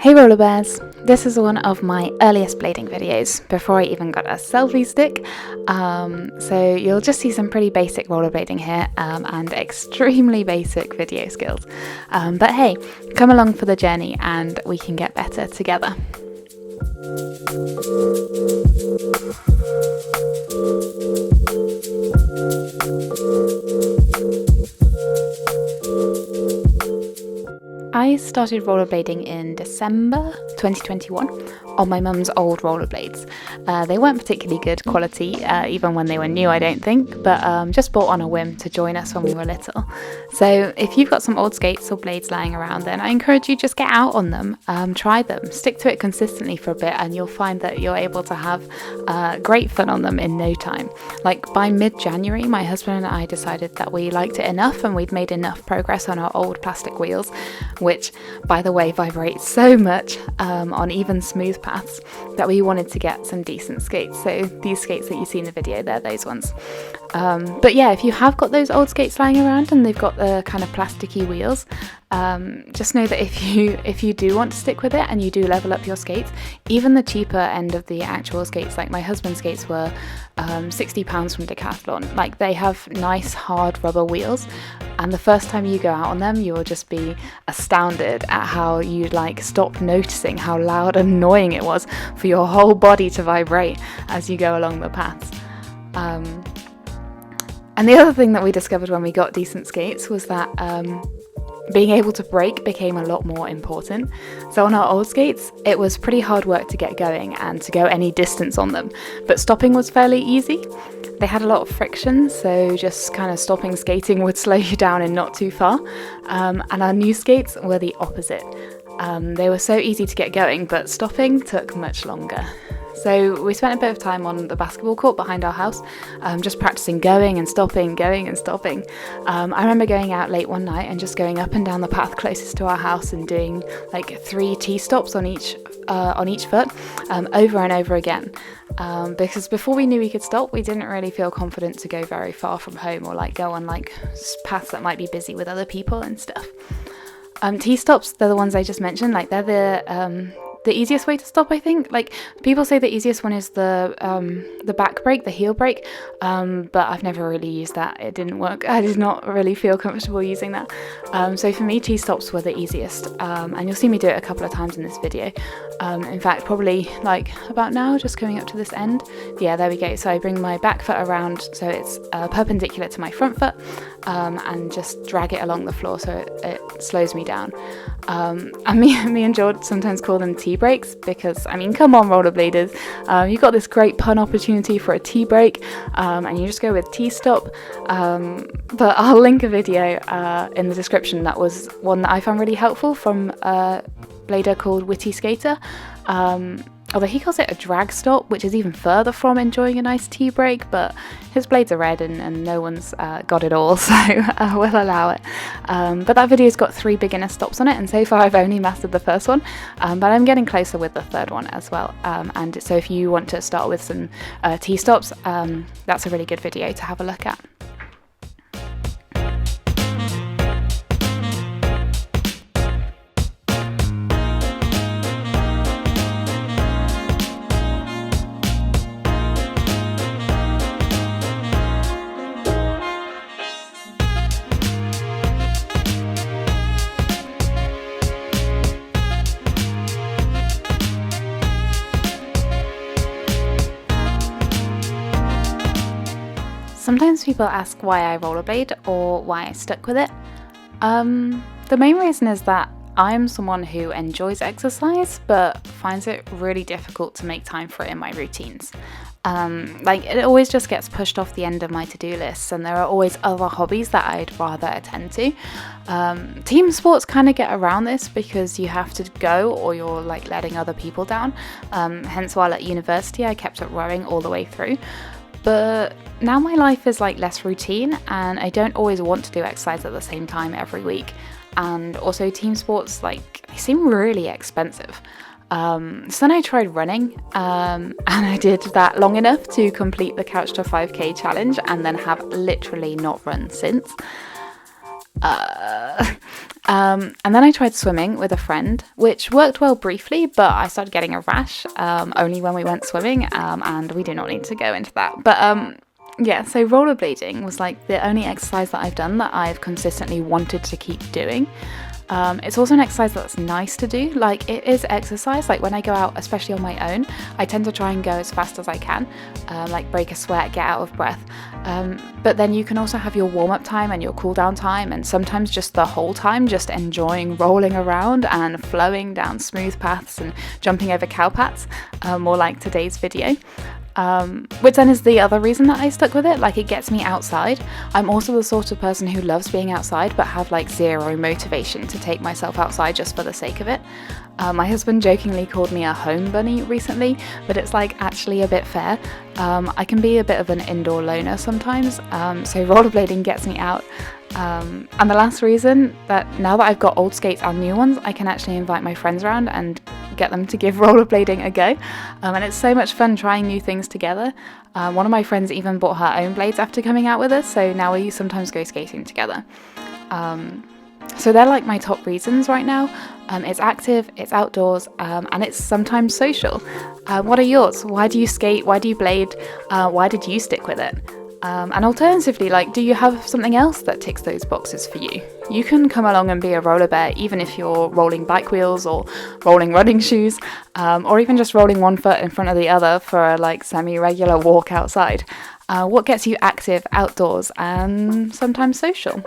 Hey Rollerbears, this is one of my earliest blading videos before I even got a selfie stick, so you'll just see some pretty basic rollerblading here and extremely basic video skills, but hey, come along for the journey and we can get better together. I started rollerblading in December 2021 on my mum's old rollerblades. They weren't particularly good quality, even when they were new, I don't think, but just bought on a whim to join us when we were little. So if you've got some old skates or blades lying around, then I encourage you just get out on them, try them, stick to it consistently for a bit, and you'll find that you're able to have great fun on them in no time. Like by mid-January, my husband and I decided that we liked it enough and we'd made enough progress on our old plastic wheels, which, by the way, vibrates so much on even smooth paths, that we wanted to get some decent skates. So these skates that you see in the video, they're those ones. But yeah, if you have got those old skates lying around and they've got the kind of plasticky wheels, just know that if you do want to stick with it and you do level up your skates, even the cheaper end of the actual skates, like my husband's skates were £60 from Decathlon. Like, they have nice hard rubber wheels, and the first time you go out on them, you will just be astounded at how you'd stop noticing how loud and annoying it was for your whole body to vibrate as you go along the paths. And the other thing that we discovered when we got decent skates was that being able to brake became a lot more important. So on our old skates, it was pretty hard work to get going and to go any distance on them, but stopping was fairly easy. They had a lot of friction, so just kind of stopping skating would slow you down and not too far. And our new skates were the opposite. They were so easy to get going, but stopping took much longer. So we spent a bit of time on the basketball court behind our house, just practicing going and stopping, going and stopping. I remember going out late one night and just going up and down the path closest to our house and doing 3 T-stops on each foot, over and over again. Because before we knew we could stop, we didn't really feel confident to go very far from home or go on paths that might be busy with other people and stuff. T-stops, they're the ones I just mentioned. They're the easiest way to stop, I think. People say the easiest one is the back brake, the heel brake, but I've never really used that. It didn't work. I did not really feel comfortable using that. So for me, T-stops were the easiest, and you'll see me do it a couple of times in this video. In fact, probably about now, just coming up to this end. Yeah, there we go. So I bring my back foot around so it's perpendicular to my front foot, and just drag it along the floor so it slows me down. And me and George sometimes call them T-brakes because, come on, rollerbladers, you've got this great pun opportunity for a T-brake, and you just go with T-stop. But I'll link a video in the description that was one that I found really helpful from a blader called Witty Skater. Although he calls it a drag stop, which is even further from enjoying a nice T-brake, but his blades are red and no one's got it all, so we'll allow it. But that video's got 3 beginner stops on it, and so far I've only mastered the first one, but I'm getting closer with the third one as well. And so if you want to start with some T-stops, that's a really good video to have a look at. Sometimes people ask why I rollerblade or why I stuck with it. The main reason is that I'm someone who enjoys exercise but finds it really difficult to make time for it in my routines. It always just gets pushed off the end of my to-do lists, and there are always other hobbies that I'd rather attend to. Team sports kind of get around this because you have to go or you're letting other people down. Hence, while at university I kept up rowing all the way through. But now my life is less routine, and I don't always want to do exercise at the same time every week. And also team sports, they seem really expensive. So then I tried running, and I did that long enough to complete the Couch to 5k challenge and then have literally not run since. And then I tried swimming with a friend, which worked well briefly, but I started getting a rash only when we went swimming, and we do not need to go into that. But yeah, so rollerblading was like the only exercise that I've done that I've consistently wanted to keep doing. It's also an exercise that's nice to do. Like, it is exercise. Like, when I go out, especially on my own, I tend to try and go as fast as I can, like break a sweat, get out of breath. But then you can also have your warm-up time and your cool-down time, and sometimes just the whole time just enjoying rolling around and flowing down smooth paths and jumping over cowpats, more like today's video. Which then is the other reason that I stuck with it. Like, it gets me outside. I'm also the sort of person who loves being outside but have like zero motivation to take myself outside just for the sake of it. My husband jokingly called me a home bunny recently, but it's like actually a bit fair. I can be a bit of an indoor loner sometimes, so rollerblading gets me out. And the last reason, that now that I've got old skates and new ones, I can actually invite my friends around and get them to give rollerblading a go. And it's so much fun trying new things together. One of my friends even bought her own blades after coming out with us, so now we sometimes go skating together. So they're like my top reasons right now. It's active, it's outdoors, and it's sometimes social. What are yours? Why do you skate? Why do you blade? Why did you stick with it? And alternatively, like, do you have something else that ticks those boxes for you? You can come along and be a roller bear, even if you're rolling bike wheels or rolling running shoes, or even just rolling one foot in front of the other for a like semi-regular walk outside. What gets you active, outdoors, and sometimes social?